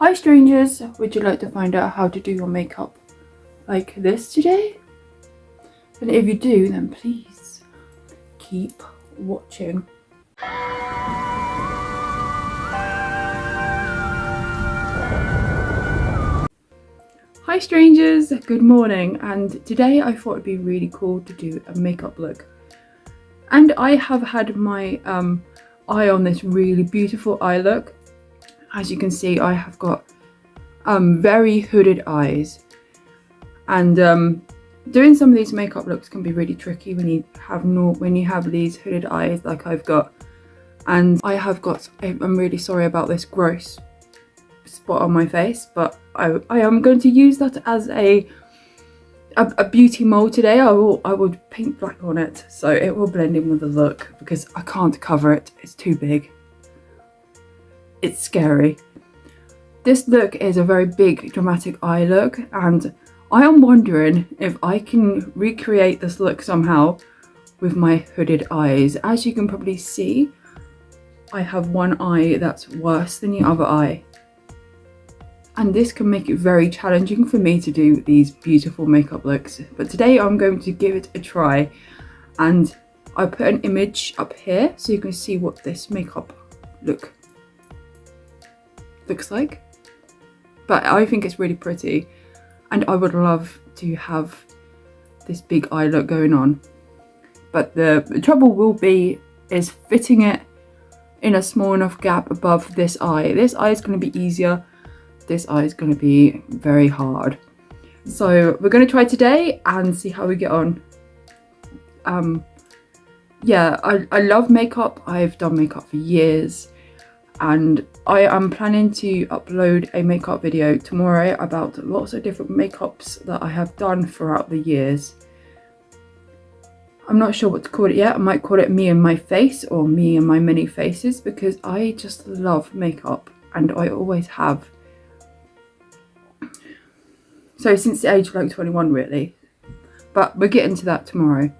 Hi strangers, would you like to find out how to do your makeup like this today? And if you do, then please keep watching. Hi strangers, good morning, and today I thought it'd be really cool to do a makeup look. And I have had my eye on this really beautiful eye look. As you can see, I have got very hooded eyes, and doing some of these makeup looks can be really tricky when you have these hooded eyes like I've got. And I'm really sorry about this gross spot on my face, but I am going to use that as a beauty mold today. I would paint black on it so it will blend in with the look, because I can't cover it, it's too big. It's scary. This look is a very big dramatic eye look, and I am wondering if I can recreate this look somehow with my hooded eyes. As you can probably see, I have one eye that's worse than the other eye. And this can make it very challenging for me to do these beautiful makeup looks. But today I'm going to give it a try. And I put an image up here so you can see what this makeup look looks like. But I think it's really pretty. And I would love to have this big eye look going on. But the trouble will be is fitting it in a small enough gap above this eye. This eye is going to be easier. This eye is going to be very hard. So we're going to try today and see how we get on. Yeah, I love makeup. I've done makeup for years, and I am planning to upload a makeup video tomorrow about lots of different makeups that I have done throughout the years. I'm not sure what to call it yet. I might call it me and my face, or me and my many faces, because I just love makeup and I always have. So since the age of like 21 really, but we'll get into that tomorrow.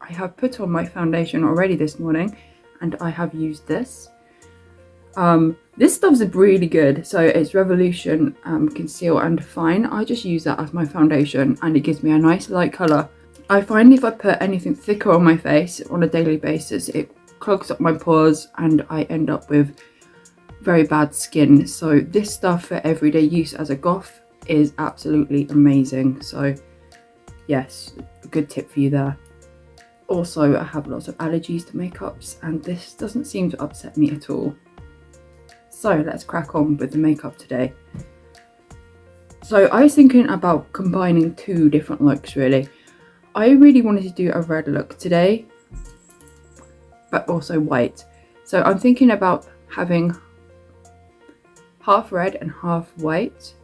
I have put on my foundation already this morning, and I have used this. This stuff's really good. So it's Revolution Conceal and Define. I just use that as my foundation and it gives me a nice light colour. I find if I put anything thicker on my face on a daily basis, it clogs up my pores and I end up with very bad skin. So this stuff for everyday use as a goth is absolutely amazing. So yes, a good tip for you there. Also, I have lots of allergies to makeups and this doesn't seem to upset me at all. So let's crack on with the makeup today. So I was thinking about combining two different looks really. I really wanted to do a red look today, but also white. So I'm thinking about having half red and half white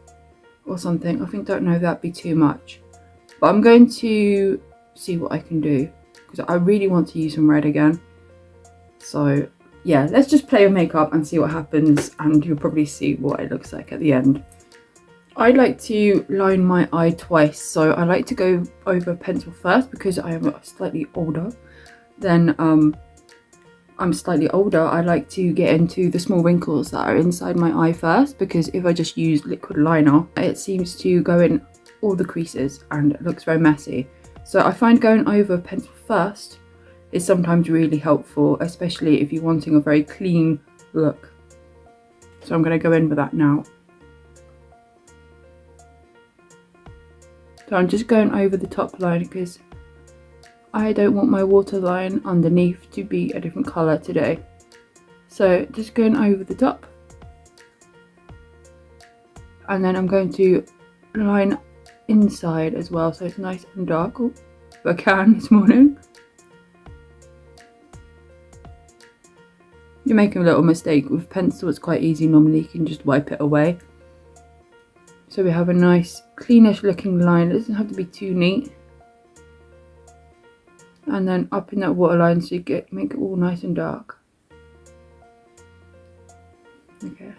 or something. Don't know if that'd be too much, but I'm going to see what I can do because I really want to use some red again. So yeah, let's just play with makeup and see what happens, and you'll probably see what it looks like at the end. I like to line my eye twice, so I like to go over pencil first because I am slightly older. Then I'm slightly older, I like to get into the small wrinkles that are inside my eye first, because if I just use liquid liner, it seems to go in all the creases and it looks very messy. So I find going over pencil first is sometimes really helpful, especially if you're wanting a very clean look. So I'm going to go in with that now. So I'm just going over the top line because I don't want my waterline underneath to be a different colour today. So just going over the top. And then I'm going to line inside as well, so it's nice and dark. Oh, if I can this morning. You're making a little mistake with pencil, it's quite easy normally, you can just wipe it away. So we have a nice cleanish looking line, it doesn't have to be too neat. And then up in that waterline so you make it all nice and dark. Okay.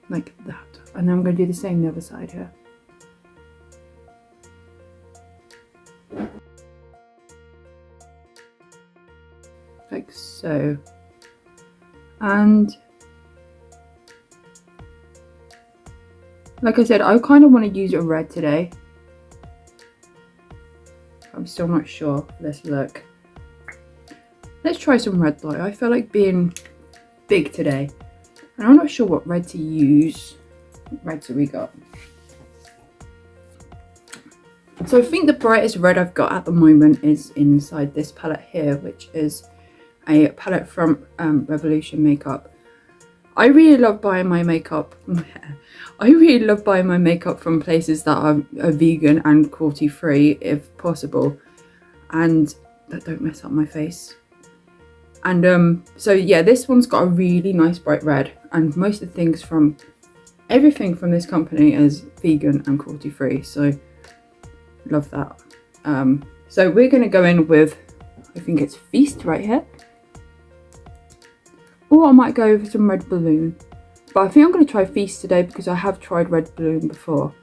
Like that. And then I'm going to do the same the other side here. Like so. And like I said, I kind of want to use a red today. I'm still not sure. Let's look. Let's try some red though. I feel like being big today. And I'm not sure what red to use. What reds have we got? So I think the brightest red I've got at the moment is inside this palette here, which is a palette from Revolution Makeup. I really love buying my makeup. I really love buying my makeup from places that are vegan and cruelty free if possible, and that don't mess up my face. And so yeah, this one's got a really nice bright red, and most of the things from everything from this company is vegan and cruelty free, so love that. So we're going to go in with, I think it's Feast right here, or I might go for some Red Balloon, but I think I'm going to try Feast today because I have tried Red Balloon before.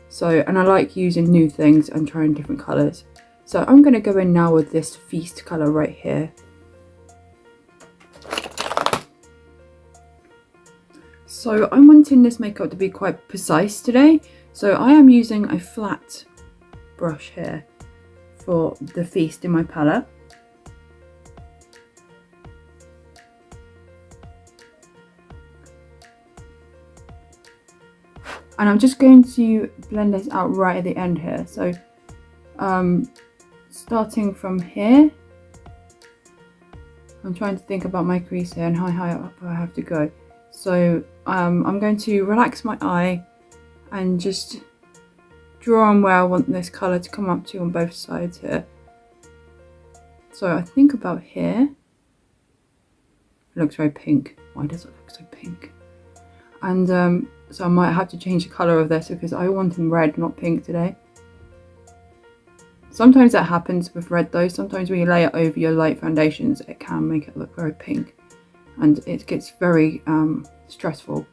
So, and I like using new things and trying different colours. So I'm going to go in now with this Feast colour right here. So I'm wanting this makeup to be quite precise today, so I am using a flat brush here for the Feast in my palette. And I'm just going to blend this out right at the end here. So starting from here, I'm trying to think about my crease here and how high up I have to go. So I'm going to relax my eye and just draw on where I want this colour to come up to on both sides here. So I think about here. It looks very pink. Why does it look so pink? And so I might have to change the colour of this because I want in red, not pink today. Sometimes that happens with red though. Sometimes when you lay it over your light foundations, it can make it look very pink. And it gets very stressful.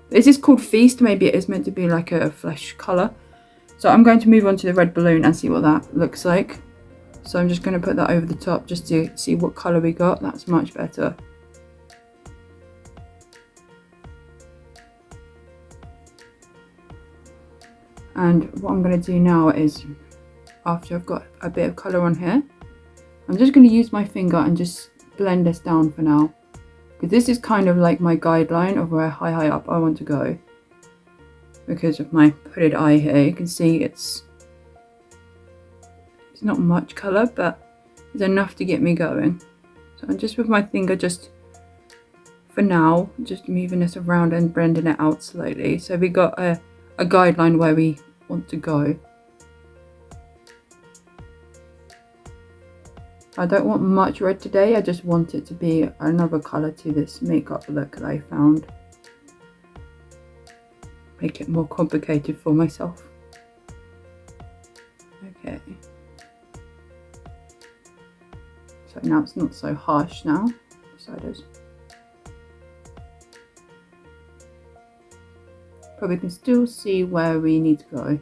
This is called Feast. Maybe it is meant to be like a flesh colour. So I'm going to move on to the Red Balloon and see what that looks like. So I'm just going to put that over the top just to see what colour we got. That's much better. And what I'm going to do now is, after I've got a bit of colour on here, I'm just going to use my finger and just blend this down for now. Because this is kind of like my guideline of where high up I want to go. Because of my hooded eye here, you can see it's not much colour, but it's enough to get me going. So I'm just with my finger, just for now, just moving this around and blending it out slowly. So we got a guideline where we want to go. I don't want much red today, I just want it to be another colour to this makeup look that I found. Make it more complicated for myself. Okay. So now it's not so harsh now, so it is. But we can still see where we need to go.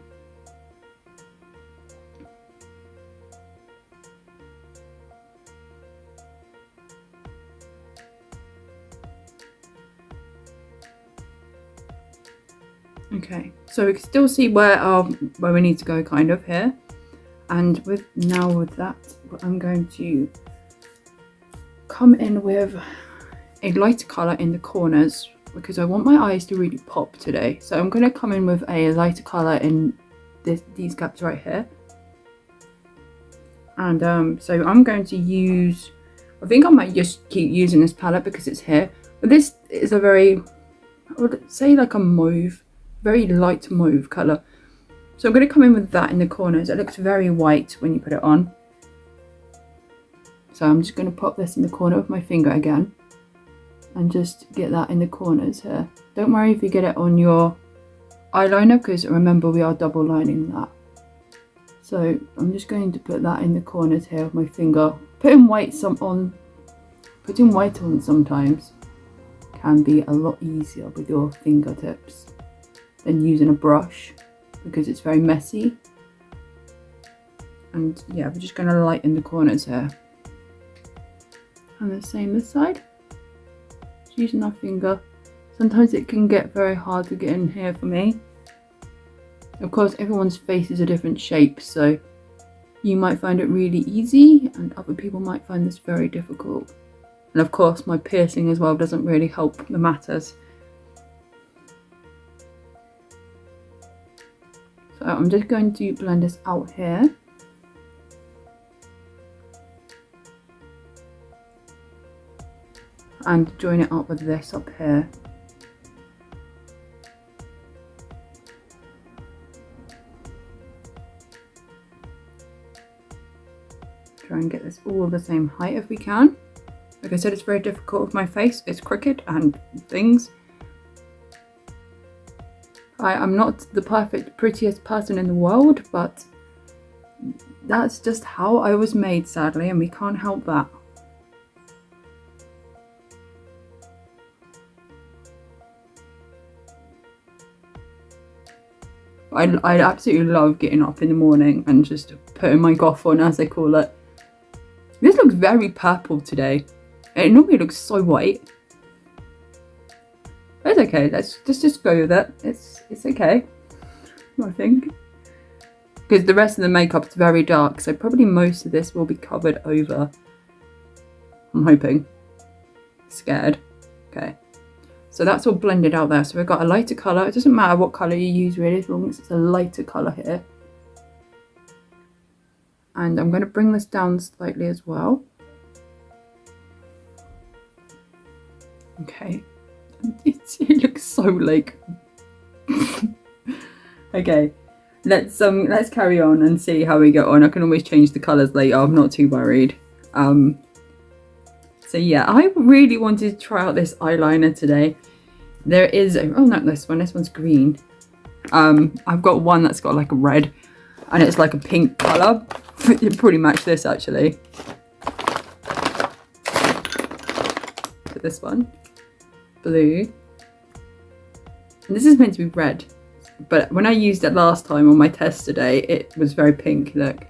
Okay, so we can still see where we need to go kind of here. And with that, I'm going to come in with a lighter colour in the corners because I want my eyes to really pop today. So I'm going to come in with a lighter colour in these gaps right here. And so I'm going to use, I think I might just keep using this palette because it's here. But this is a very, I would say like a mauve, very light mauve colour. So I'm going to come in with that in the corners. It looks very white when you put it on. So I'm just going to pop this in the corner with my finger again. And just get that in the corners here. Don't worry if you get it on your eyeliner because remember we are double lining that. So I'm just going to put that in the corners here with my finger. Putting white on sometimes can be a lot easier with your fingertips than using a brush because it's very messy. And yeah, we're just going to lighten the corners here. And the same this side. just using our finger. Sometimes it can get very hard to get in here for me. Of course, everyone's face is a different shape, so you might find it really easy and other people might find this very difficult. And of course, my piercing as well doesn't really help the matters. So I'm just going to blend this out here. And join it up with this up here. Try and get this all the same height if we can. Like I said, it's very difficult with my face. It's crooked and things. I'm not the perfect, prettiest person in the world, but that's just how I was made, sadly, and we can't help that. I absolutely love getting up in the morning and just putting my Goth on, as they call it. This looks very purple today. It normally looks so white. It's okay, let's just go with it. It's okay, I think. Because the rest of the makeup is very dark, so probably most of this will be covered over. I'm hoping. Scared. Okay. So that's all blended out there. So we've got a lighter colour. It doesn't matter what colour you use really, as long as it's a lighter colour here. And I'm going to bring this down slightly as well. Okay. It looks so like... Okay. Let's carry on and see how we get on. I can always change the colours later. I'm not too worried. So yeah, I really wanted to try out this eyeliner today. There is, oh not this one, this one's green. I've got one that's got like a red and it's like a pink colour. It pretty match this actually. So this one, blue. And this is meant to be red, but when I used it last time on my test today, it was very pink. Look,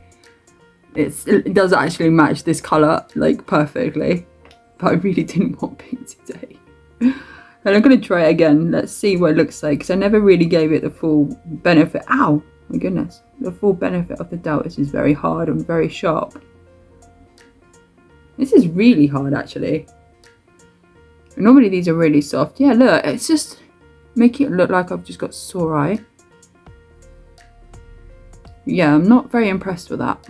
it does actually match this colour like perfectly. But I really didn't want pink today. And I'm going to try it again. Let's see what it looks like. Because I never really gave it the full benefit. Ow! My goodness. The full benefit of the doubt. This is very hard and very sharp. This is really hard actually. Normally these are really soft. Yeah, look. It's just making it look like I've just got sore eye. Yeah, I'm not very impressed with that.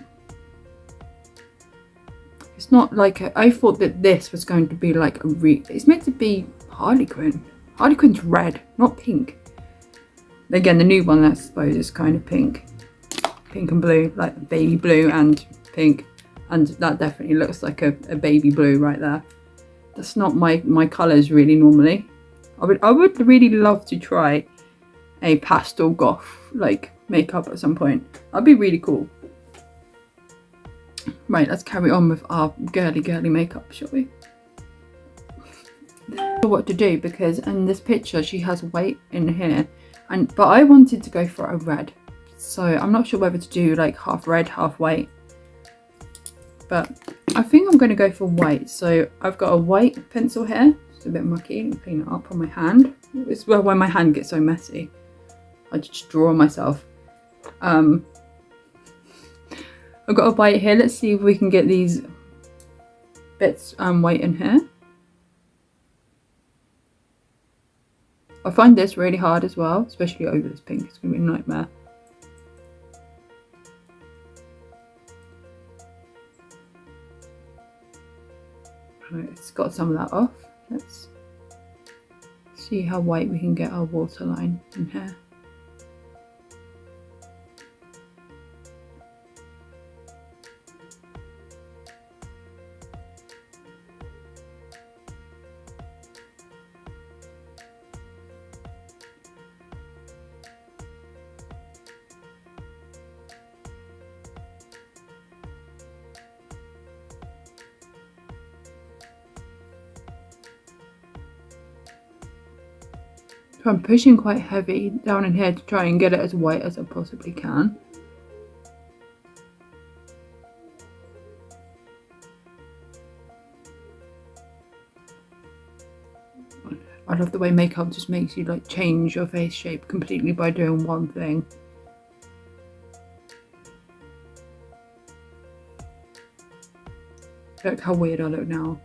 It's not like I thought that this was going to be like a it's meant to be Harlequin. Harlequin's red, not pink. Again, the new one I suppose is kind of pink. Pink and blue, like baby blue and pink. And that definitely looks like a baby blue right there. That's not my colours really normally. I would really love to try a pastel goth like makeup at some point. That'd be really cool. Right, let's carry on with our girly makeup, shall we? I don't know what to do because in this picture she has white in here, but I wanted to go for a red, so I'm not sure whether to do like half red, half white. But I think I'm going to go for white. So I've got a white pencil here. It's a bit mucky. Let me clean it up on my hand. It's well when my hand gets so messy. I just draw on myself. I've got a white here. Let's see if we can get these bits white in here. I find this really hard as well, especially over this pink. It's going to be a nightmare. Right, it's got some of that off. Let's see how white we can get our waterline in here. So I'm pushing quite heavy down in here to try and get it as white as I possibly can. I love the way makeup just makes you like change your face shape completely by doing one thing. Look how weird I look now.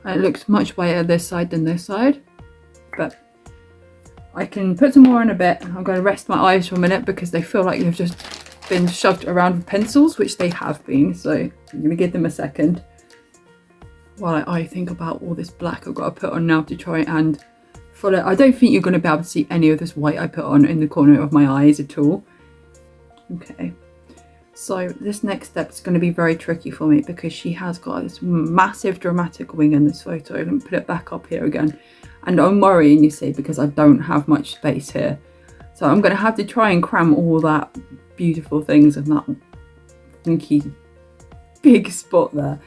And it looks much whiter this side than this side, but I can put some more in a bit. I'm going to rest my eyes for a minute because they feel like they've just been shoved around with pencils, which they have been, so I'm going to give them a second while I think about all this black I've got to put on now to try and follow. I don't think you're going to be able to see any of this white I put on in the corner of my eyes at all. Okay, so this next step is going to be very tricky for me because she has got this massive dramatic wing in this photo. Let me put it back up here again. And I'm worrying, you see, because I don't have much space here. So I'm going to have to try and cram all that beautiful things in that funky big spot there.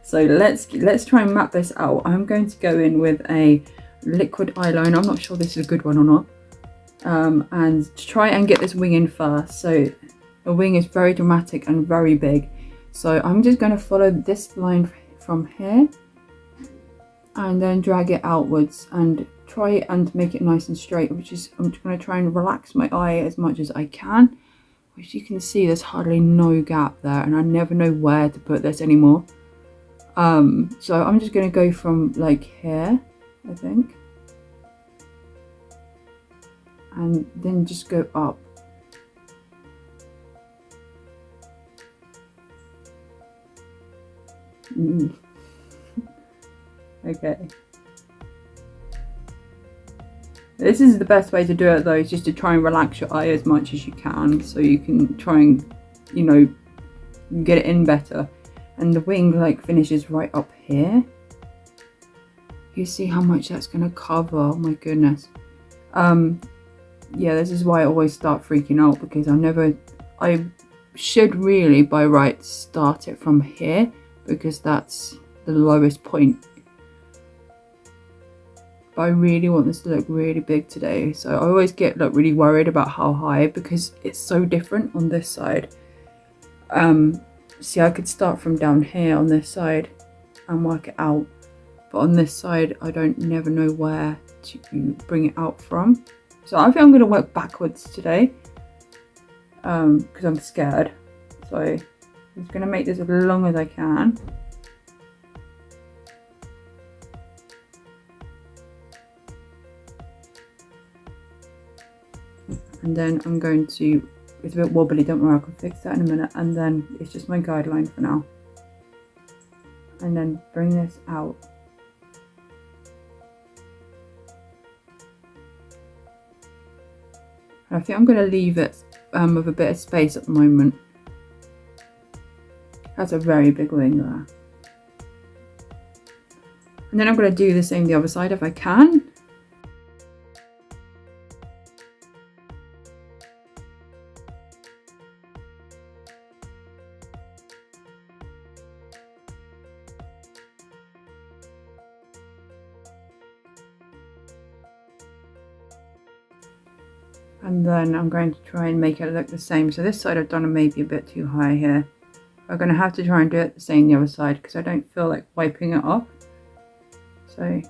So let's try and map this out. I'm going to go in with a liquid eyeliner. I'm not sure this is a good one or not. And try and get this wing in first. So the wing is very dramatic and very big. So I'm just going to follow this line from here and then drag it outwards and try and make it nice and straight, which is, I'm just going to try and relax my eye as much as I can. Which you can see there's hardly no gap there, and I never know where to put this anymore. So I'm just going to go from like here, I think, and then just go up. Okay. This is the best way to do it though, is just to try and relax your eye as much as you can, so you can try and, you know, get it in better. And the wing like finishes right up here. You see how much that's going to cover. Oh my goodness. Yeah, this is why I always start freaking out, because I should really by right start it from here, because that's the lowest point. But I really want this to look really big today, so I always get like really worried about how high, because it's so different on this side. See, I could start from down here on this side and work it out, but on this side I never know where to bring it out from. So I think I'm going to work backwards today, because I'm scared. So I'm just going to make this as long as I can. And then I'm going to, it's a bit wobbly, don't worry, I can fix that in a minute. And then it's just my guideline for now. And then bring this out. And I think I'm going to leave it with a bit of space at the moment. That's a very big wing there. And then I'm going to do the same the other side if I can. And then I'm going to try and make it look the same. So this side I've done maybe a bit too high here. I'm going to have to try and do it the same the other side, because I don't feel like wiping it off. So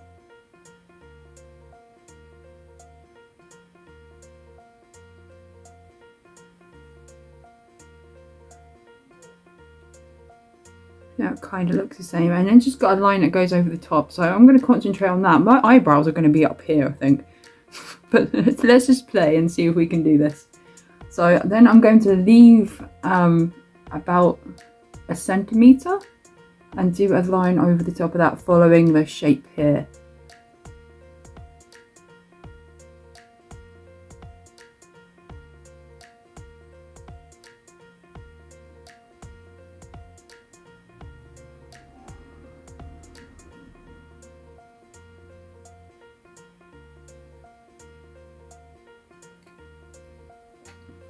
yeah, it kind of looks the same. And then just got a line that goes over the top. So I'm going to concentrate on that. My eyebrows are going to be up here, I think. But let's just play and see if we can do this. So then I'm going to leave about a centimetre and do a line over the top of that, following the shape here.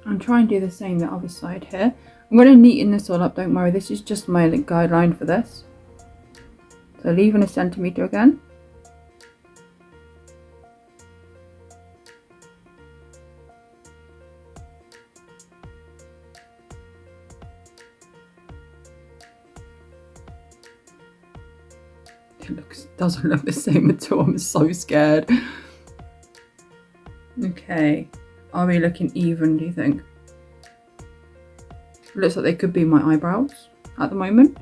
And try and do the same the other side here. I'm going to neaten this all up, don't worry, this is just my guideline for this. So leaving a centimetre again. Look because it doesn't look the same at all. I'm so scared. Okay, are we looking even, do you think? Looks like they could be my eyebrows at the moment.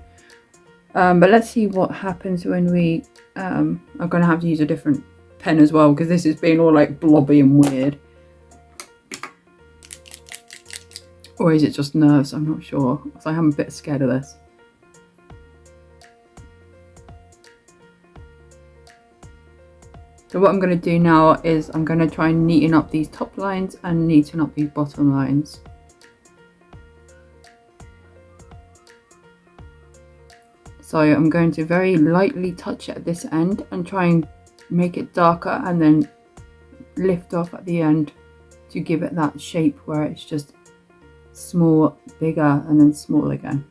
But let's see what happens when we are going to have to use a different pen as well, because this is being all like blobby and weird. Or is it just nerves? I'm not sure, because I am a bit scared of this. So what I'm going to do now is I'm going to try and neaten up these top lines and neaten up these bottom lines. So I'm going to very lightly touch it at this end and try and make it darker, and then lift off at the end to give it that shape where it's just small, bigger, and then small again.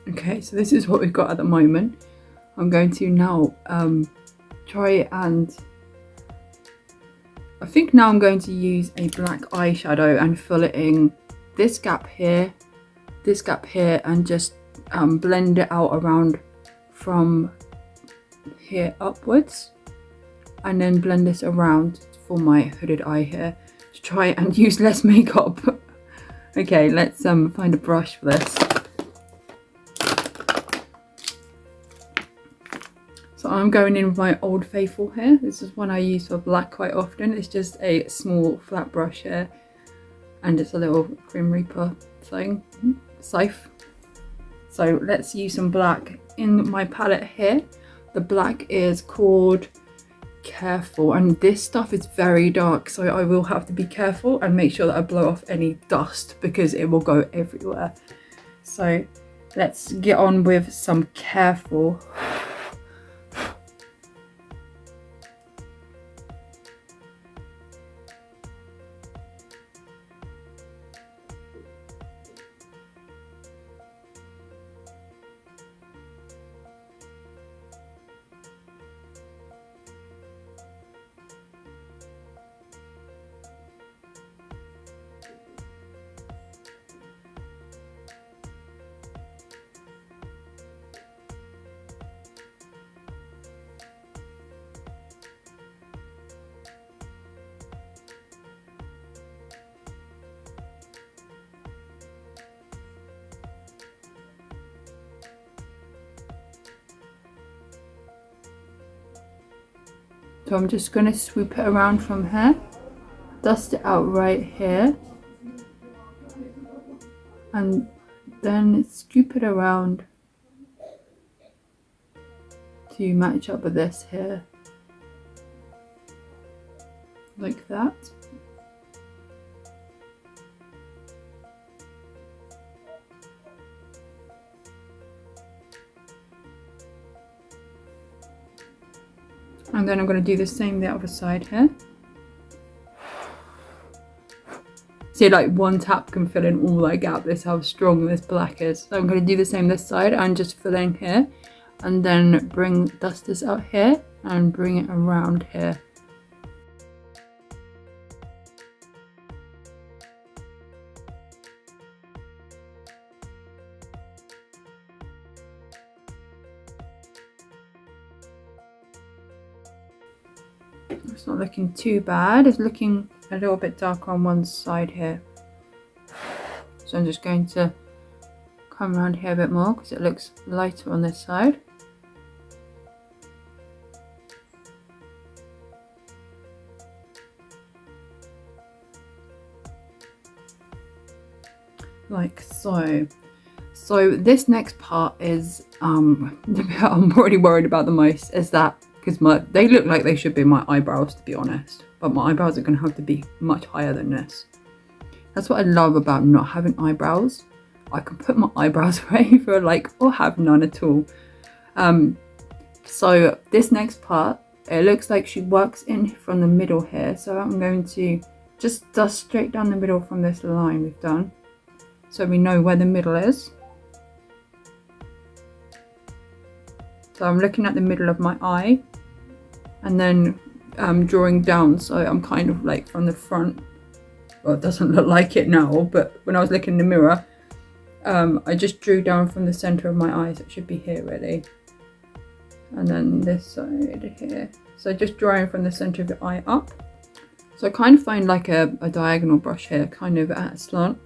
Okay, so this is what we've got at the moment. I'm going to now try and I think now I'm going to use a black eyeshadow and fill it in this gap here, and just blend it out around from here upwards, and then blend this around for my hooded eye here to try and use less makeup. Okay, let's find a brush for this. So I'm going in with my Old Faithful here. This is one I use for black quite often. It's just a small flat brush here, and it's a little Grim Reaper thing, scythe. So let's use some black in my palette here. The black is called Careful, and this stuff is very dark, so I will have to be careful and make sure that I blow off any dust because it will go everywhere. So let's get on with some Careful. So I'm just going to swoop it around from here, dust it out right here, and then scoop it around to match up with this here, like that. And then I'm going to do the same the other side here. See, like one tap can fill in all that gap. This is how strong this black is. So I'm going to do the same this side and just fill in here, and then dust this out here and bring it around here. It's not looking too bad. It's looking a little bit darker on one side here. So I'm just going to come around here a bit more because it looks lighter on this side. Like so. So this next part is the bit I'm already worried about the most, is that because they look like they should be my eyebrows, to be honest, but my eyebrows are going to have to be much higher than this. That's what I love about not having eyebrows. I can put my eyebrows wherever I like, or have none at all. So this next part it looks like she works in from the middle here. So I'm going to just dust straight down the middle from this line we've done, so we know where the middle is. So I'm looking at the middle of my eye and then drawing down, so I'm kind of like from the front. Well, it doesn't look like it now, but when I was looking in the mirror, I just drew down from the center of my eyes. It should be here really, and then this side here. So just drawing from the center of the eye up. So I kind of find like a diagonal brush here, kind of at a slant.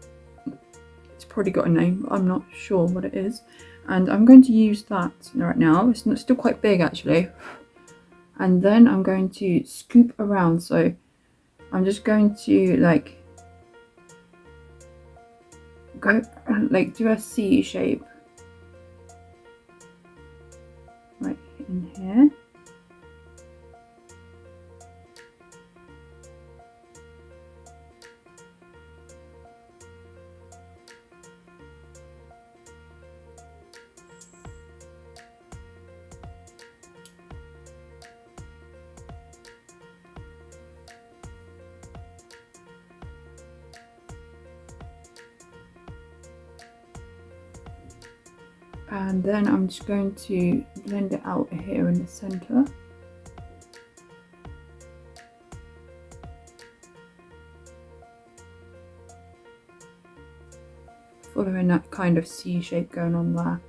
It's probably got a name, but I'm not sure what it is. And I'm going to use that right now. It's still quite big actually. And then I'm going to scoop around. So I'm just going to like go like do a C shape right in here. And then I'm just going to blend it out here in the center. Following that kind of C shape going on there.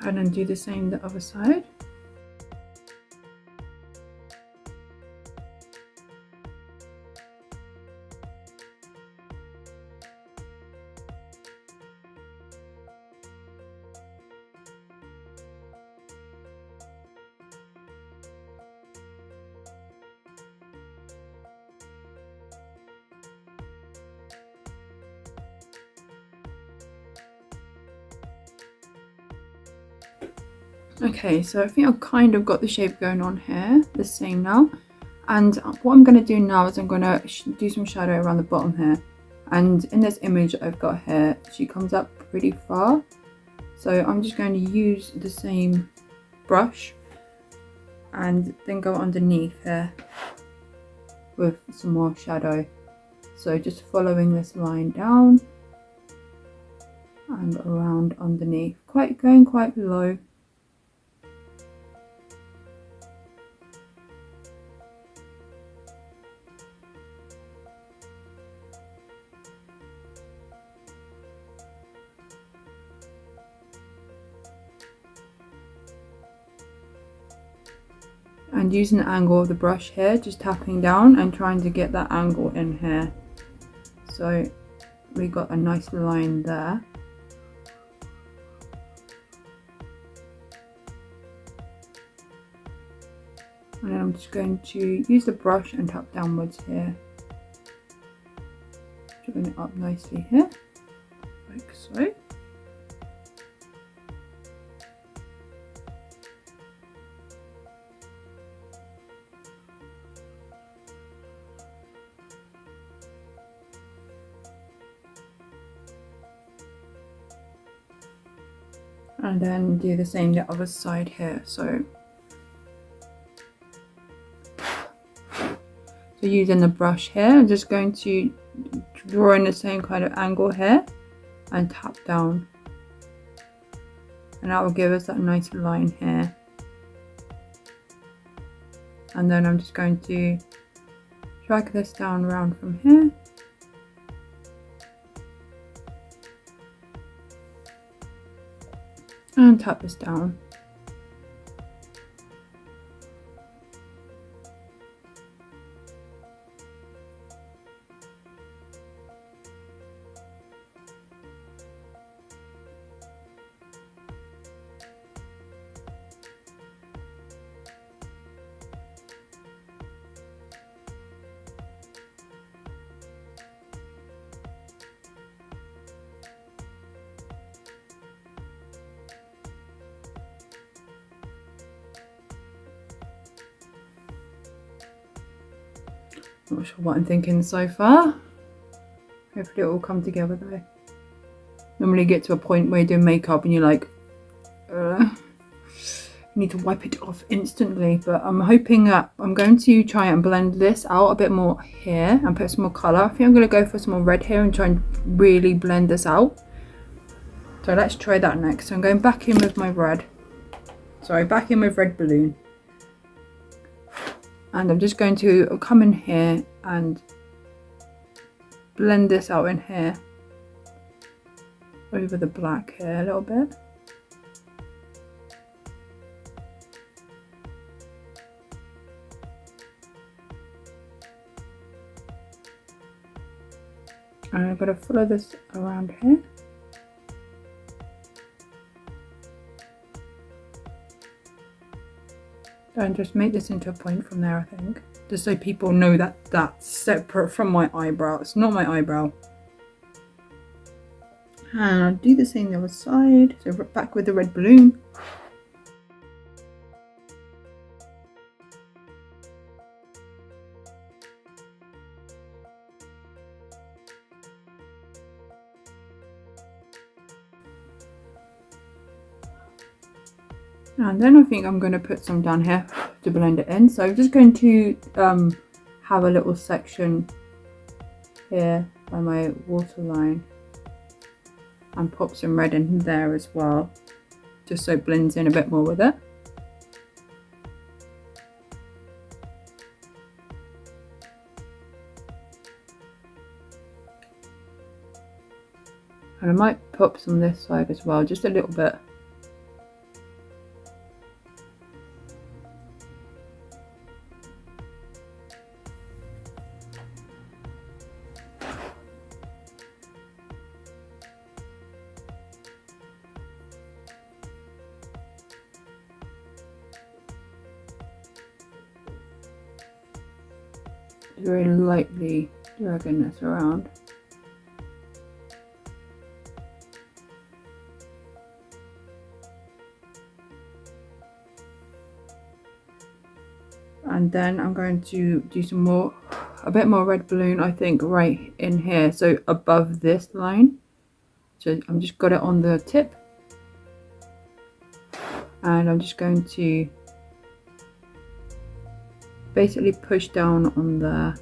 And then do the same the other side. Okay, so I think I've kind of got the shape going on here, the same now. And what I'm going to do now is I'm going to do some shadow around the bottom here. And in this image I've got here, she comes up pretty far. So I'm just going to use the same brush and then go underneath here with some more shadow. So just following this line down and around underneath, going quite low. And using the angle of the brush here, just tapping down and trying to get that angle in here. So we got a nice line there. And then I'm just going to use the brush and tap downwards here. Drawing it up nicely here, like so. And then do the same the other side here. So using the brush here, I'm just going to draw in the same kind of angle here and tap down. And that will give us that nice line here. And then I'm just going to drag this down around from here. And tap this down. Not sure what I'm thinking so far. Hopefully it will come together though. Normally you get to a point where you're doing makeup and you're like, you need to wipe it off instantly. But I'm hoping that I'm going to try and blend this out a bit more here and put some more colour. I think I'm going to go for some more red here and try and really blend this out. So let's try that next. So I'm going back in with my red. Sorry, back in with red balloon. And I'm just going to come in here and blend this out in here. Over the black here a little bit. And I'm going to follow this around here. And just make this into a point from there, I think. Just so people know that that's separate from my eyebrow. It's not my eyebrow. And I'll do the same the other side. So back with the red balloon. And then I think I'm going to put some down here to blend it in. So I'm just going to have a little section here by my waterline. And pop some red in there as well, just so it blends in a bit more with it. And I might pop some this side as well, just a little bit. Very lightly dragging this around. And then I'm going to do some more, a bit more red balloon, I think, right in here, so above this line. So I'm just got it on the tip, and I'm just going to basically push down on there.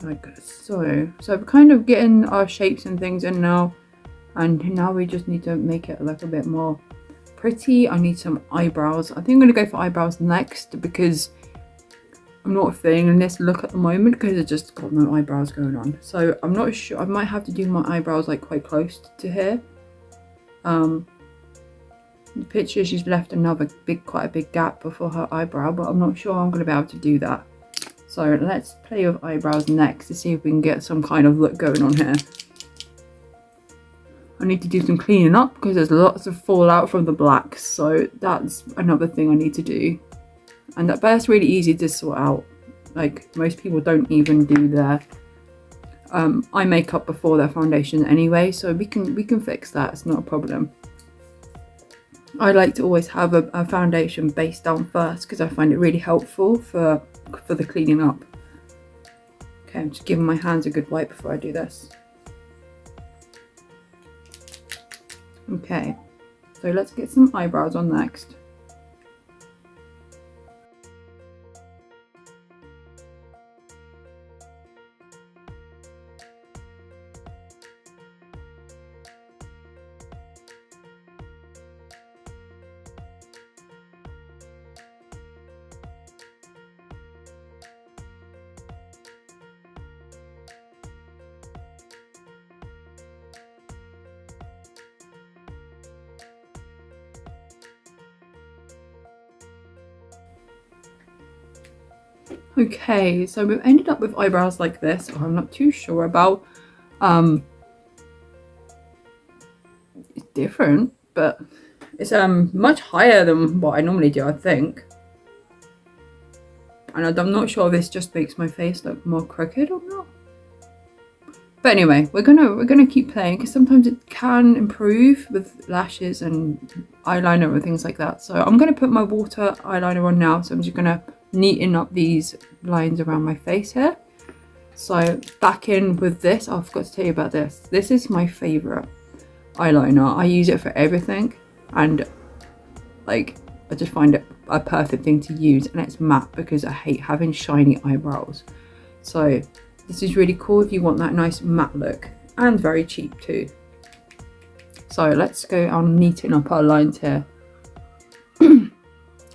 Like so. So we're kind of getting our shapes and things in now, and now we just need to make it look a bit more pretty. I need some eyebrows. I think I'm going to go for eyebrows next because I'm not feeling this look at the moment because I've just got no eyebrows going on. So I'm not sure. I might have to do my eyebrows like quite close to here. The picture, she's left another quite a big gap before her eyebrow, but I'm not sure I'm going to be able to do that. So let's play with eyebrows next to see if we can get some kind of look going on here. I need to do some cleaning up because there's lots of fallout from the blacks, so that's another thing I need to do. And that's really easy to sort out. Like, most people don't even do their eye makeup before their foundation anyway, so we can fix that. It's not a problem. I like to always have a foundation base down first because I find it really helpful for the cleaning up. Okay, I'm just giving my hands a good wipe before I do this. Okay, so let's get some eyebrows on next. Okay, so we've ended up with eyebrows like this, or I'm not too sure about. It's different, but it's much higher than what I normally do, I think. And I'm not sure if this just makes my face look more crooked or not. But anyway, we're gonna keep playing because sometimes it can improve with lashes and eyeliner and things like that. So I'm gonna put my water eyeliner on now. So I'm just gonna neaten up these lines around my face here. So back in with this, I forgot to tell you about this. This is my favorite eyeliner. I use it for everything, and like I just find it a perfect thing to use, and it's matte because I hate having shiny eyebrows. So this is really cool if you want that nice matte look, and very cheap too. So let's go on neaten up our lines here.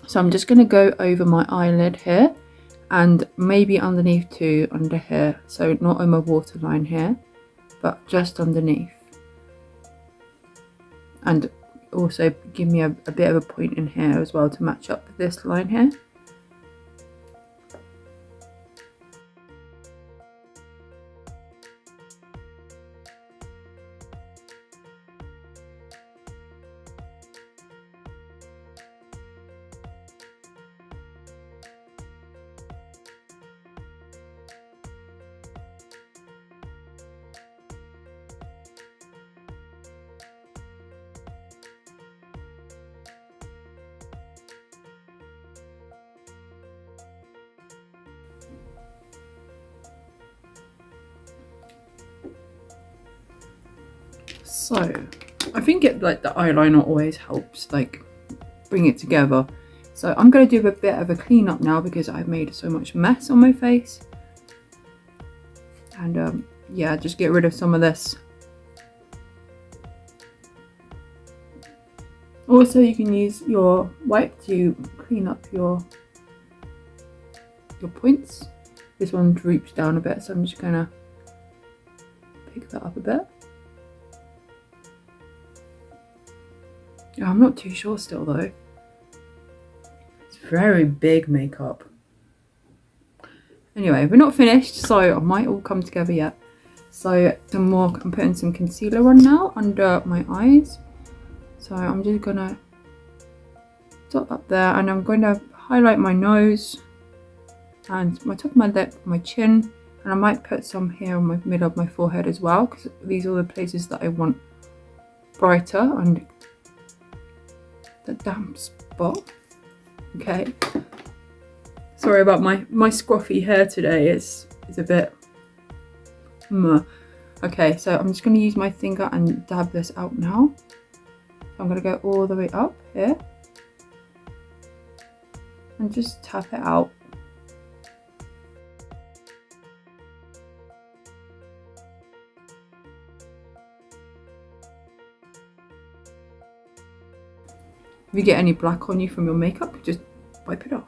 So I'm just going to go over my eyelid here and maybe underneath too, under here. So not on my waterline here, but just underneath. And also give me a bit of a point in here as well to match up with this line here. So I think it like the eyeliner always helps like bring it together. So I'm going to do a bit of a clean up now because I've made so much mess on my face. And yeah, just get rid of some of this. Also, you can use your wipe to clean up your points. This one droops down a bit, so I'm just gonna pick that up a bit. I'm not too sure still though. It's very big makeup. Anyway, we're not finished, so it might all come together yet. So I'm putting some concealer on now under my eyes. So I'm just gonna dot up there, and I'm going to highlight my nose and my top of my lip, my chin, and I might put some here on my middle of my forehead as well, because these are the places that I want brighter and the damp spot. Okay. Sorry about my scruffy hair today. It's a bit Okay, so I'm just going to use my finger and dab this out now. So I'm going to go all the way up here and just tap it out. If you get any black on you from your makeup, just wipe it off.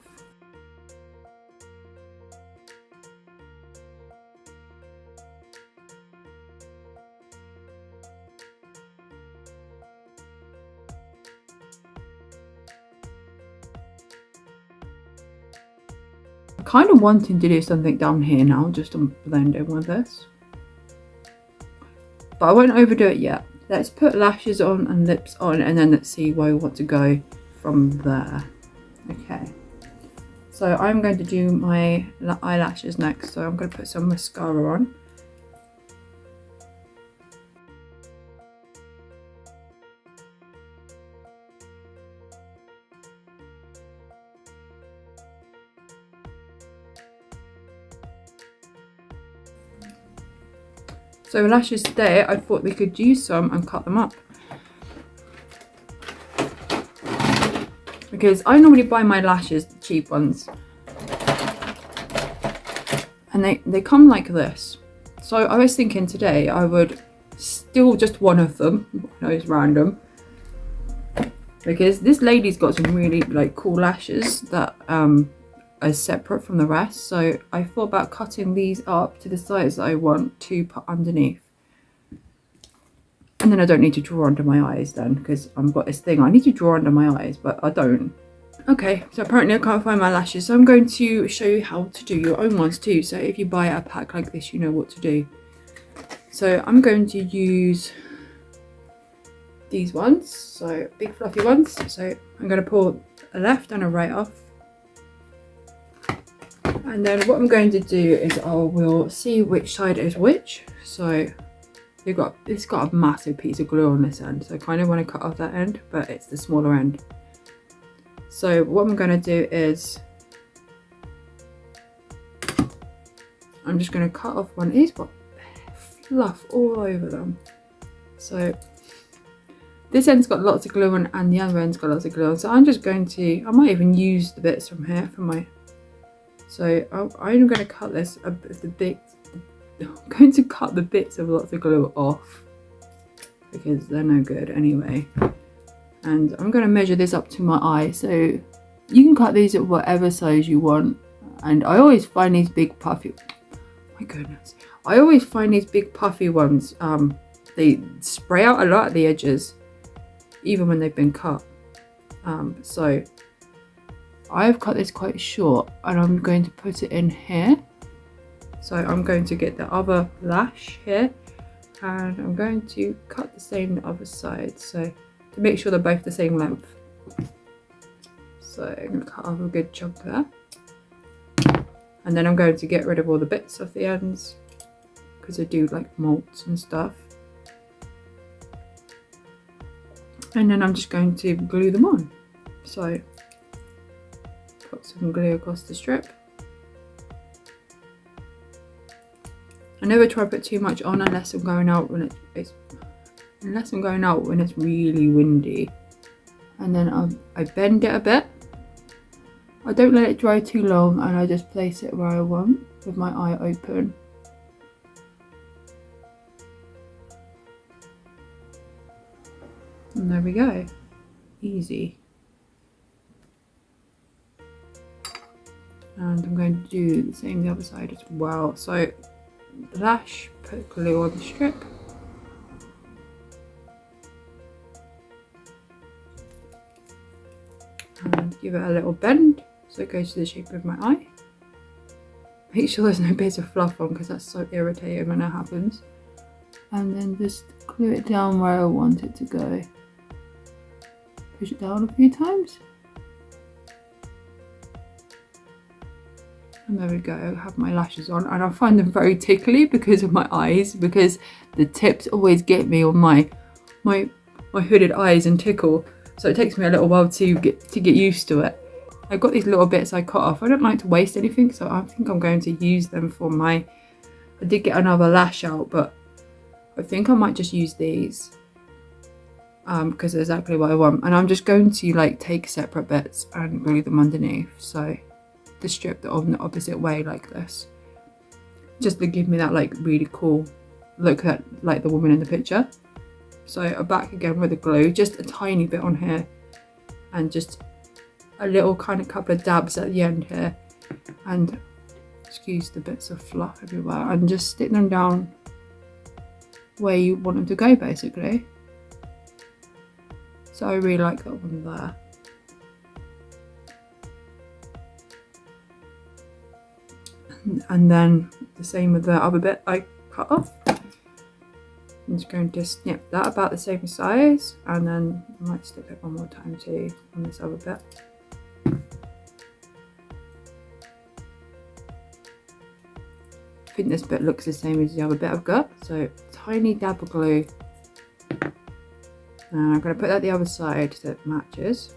I'm kind of wanting to do something down here now, just to blend in with this. But I won't overdo it yet. Let's put lashes on and lips on, and then let's see where we want to go from there. Okay, so I'm going to do my eyelashes next. So I'm going to put some mascara on. So lashes today, I thought we could use some and cut them up. Because I normally buy my lashes, the cheap ones. And they come like this. So I was thinking today I would steal just one of them. I know it's random. Because this lady's got some really like cool lashes that are separate from the rest. So I thought about cutting these up to the size that I want to put underneath. And then I don't need to draw under my eyes then, because I've got this thing I need to draw under my eyes, but I don't. Okay, so apparently I can't find my lashes, so I'm going to show you how to do your own ones too. So if you buy a pack like this, you know what to do. So I'm going to use these ones, so big fluffy ones. So I'm going to pull a left and a right off. And then what I'm going to do is I will see which side is which. So it's got a massive piece of glue on this end, so I kind of want to cut off that end, but it's the smaller end. So what I'm going to do is I'm just going to cut off one. These got fluff all over them. So this end's got lots of glue on and the other end's got lots of glue on. So I'm just going to, I might even use the bits from here for my, so I'm going to cut this, I'm going to cut the bits of lots of glue off because they're no good anyway. And I'm going to measure this up to my eye. So you can cut these at whatever size you want. And I always find these big puffy, my goodness, I always find these big puffy ones, they spray out a lot at the edges, even when they've been cut. So I've cut this quite short and I'm going to put it in here. So I'm going to get the other lash here and I'm going to cut the same the other side, so to make sure they're both the same length. So I'm going to cut off a good chunk there. And then I'm going to get rid of all the bits of the ends because I do like molts and stuff. And then I'm just going to glue them on. So put some glue across the strip. I never try to put too much on unless I'm going out when it's really windy. And then I bend it a bit. I don't let it dry too long and I just place it where I want with my eye open. And there we go. Easy. And I'm going to do the same the other side as well. So lash, put glue on the strip. And give it a little bend so it goes to the shape of my eye. Make sure there's no bits of fluff on because that's so irritating when that happens. And then just glue it down where I want it to go. Push it down a few times. And there we go, I have my lashes on and I find them very tickly because of my eyes, because the tips always get me on my hooded eyes and tickle. So it takes me a little while to get used to it. I've got these little bits I cut off. I don't like to waste anything, so I think I'm going to use them for my, I did get another lash out, but I think I might just use these because they're exactly what I want. And I'm just going to like take separate bits and glue them underneath. So the strip on the opposite way like this, just to give me that like really cool look that like the woman in the picture. So I'm back again with the glue, just a tiny bit on here and just a little kind of couple of dabs at the end here, and excuse the bits of fluff everywhere, and just stick them down where you want them to go basically. So I really like that one there. And then the same with the other bit I cut off. I'm just going to snip that about the same size, and then I might snip it one more time too on this other bit. I think this bit looks the same as the other bit I've got, so tiny dab of glue. And I'm going to put that the other side so it matches.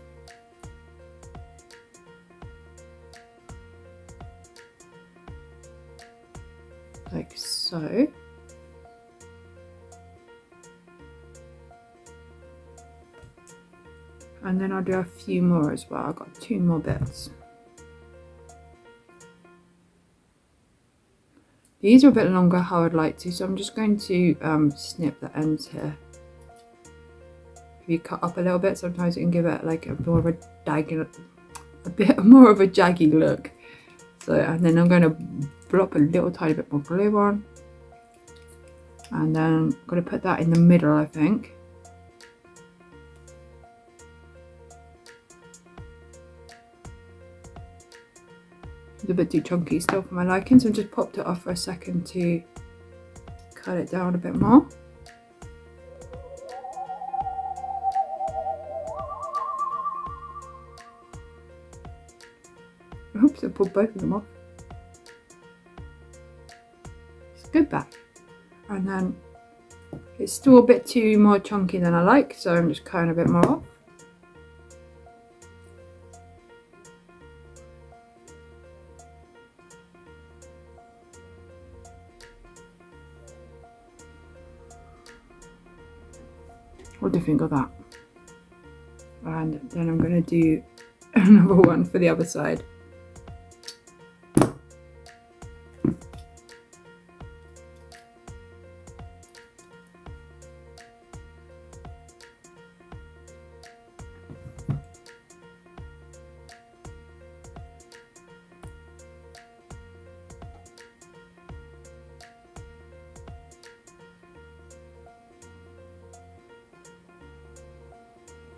Like so. And then I'll do a few more as well. I've got 2 more bits. These are a bit longer how I'd like to, so I'm just going to snip the ends here. If you cut up a little bit, sometimes it can give it like a bit more of a jaggy look. So, and then I'm going to plop a little tiny bit more glue on. And then I'm going to put that in the middle, I think. It's a bit too chunky still for my liking, so I just popped it off for a second to cut it down a bit more. Oops, I pulled both of them off. go back. And then it's still a bit too more chunky than I like, so I'm just cutting a bit more off. What do you think of that? And then I'm going to do another one for the other side.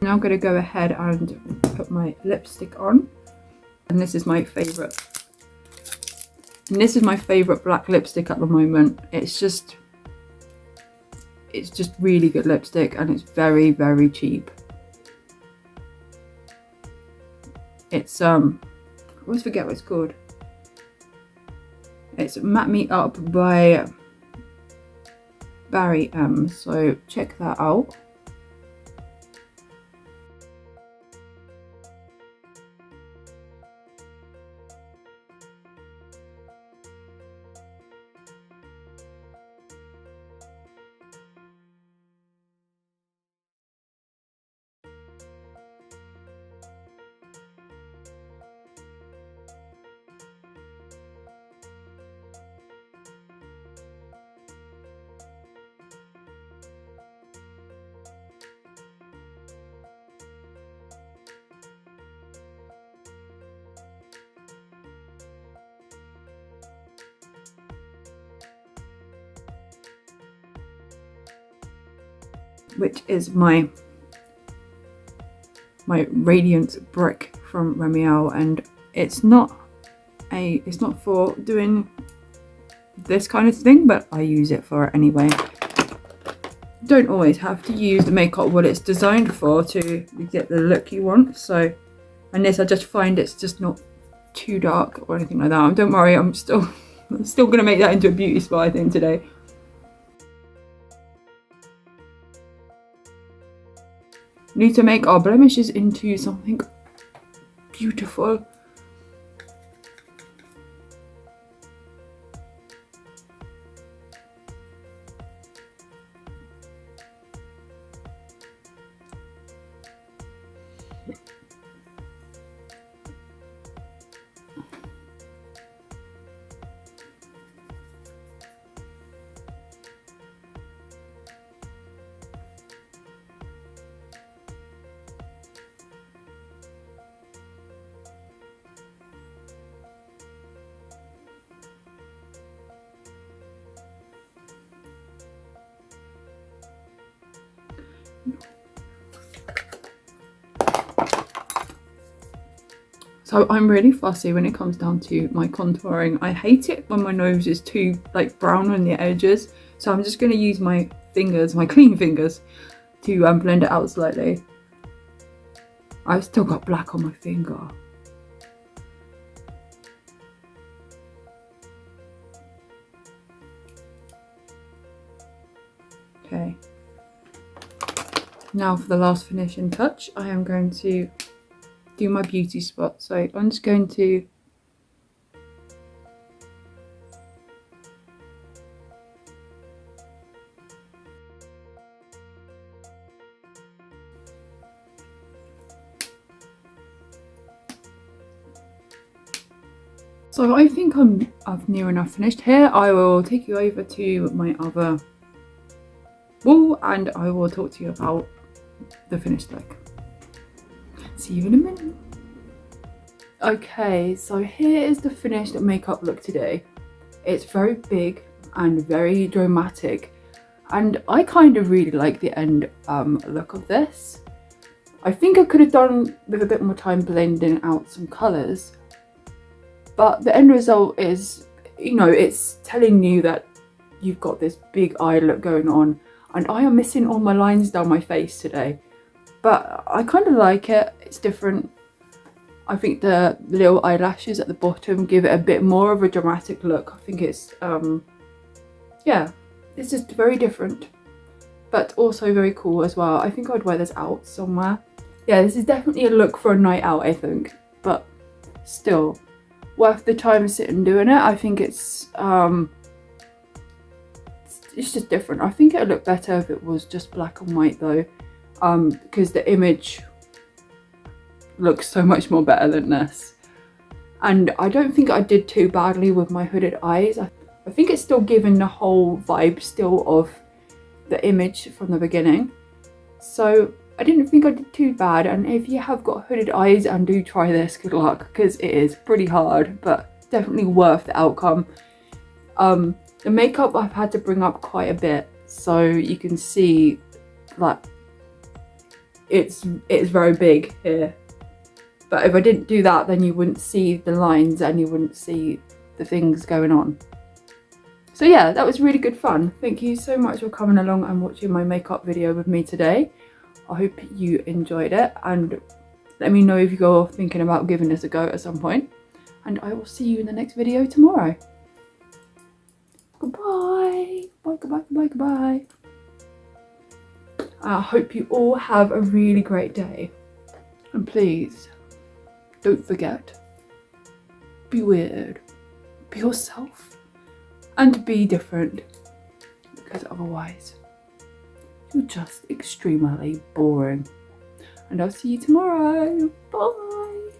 Now I'm going to go ahead and put my lipstick on, and this is my favourite. And this is my favourite black lipstick at the moment. It's just really good lipstick, and it's very, very cheap. It's I always forget what it's called. It's Matte Me Up by Barry M. So check that out. Which is my Radiance Brick from Remiel, and it's not for doing this kind of thing, but I use it for it anyway. Don't always have to use the makeup what it's designed for to get the look you want. So, and this, I just find it's just not too dark or anything like that. Don't worry, I'm still gonna make that into a beauty spot, I think, today. Need to make our blemishes into something beautiful. So I'm really fussy when it comes down to my contouring. I hate it when my nose is too like brown on the edges. So I'm just going to use my fingers, my clean fingers, to blend it out slightly. I've still got black on my finger. Okay. Now for the last finishing touch, I am going to do my beauty spot. So I'm just going to So I think I've near enough finished here. I will take you over to my other wall and I will talk to you about the finished look. See you in a minute. Okay, so here is the finished makeup look today. It's very big and very dramatic, and I kind of really like the end look of this. I think I could have done with a bit more time blending out some colours, but the end result is, you know, it's telling you that you've got this big eye look going on, and I am missing all my lines down my face today, but I kind of like it. It's different. I think the little eyelashes at the bottom give it a bit more of a dramatic look. I think it's yeah, it's just very different, but also very cool as well. I think I'd wear this out somewhere. Yeah, this is definitely a look for a night out, I think, but still worth the time sitting doing it. I think it's just different. I think it'd look better if it was just black and white though, because the image looks so much more better than this. And I don't think I did too badly with my hooded eyes. I think it's still giving the whole vibe still of the image from the beginning. So I didn't think I did too bad, and if you have got hooded eyes and do try this, good luck, because it is pretty hard, but definitely worth the outcome. The makeup I've had to bring up quite a bit, so you can see like it's very big here. But if I didn't do that, then you wouldn't see the lines and you wouldn't see the things going on. So yeah, that was really good fun. Thank you so much for coming along and watching my makeup video with me today. I hope you enjoyed it, and let me know if you're thinking about giving this a go at some point. And I will see you in the next video tomorrow. Goodbye. Bye, goodbye, goodbye, goodbye. I hope you all have a really great day. And please, don't forget, be weird, be yourself, and be different. Because otherwise, you're just extremely boring. And I'll see you tomorrow. Bye.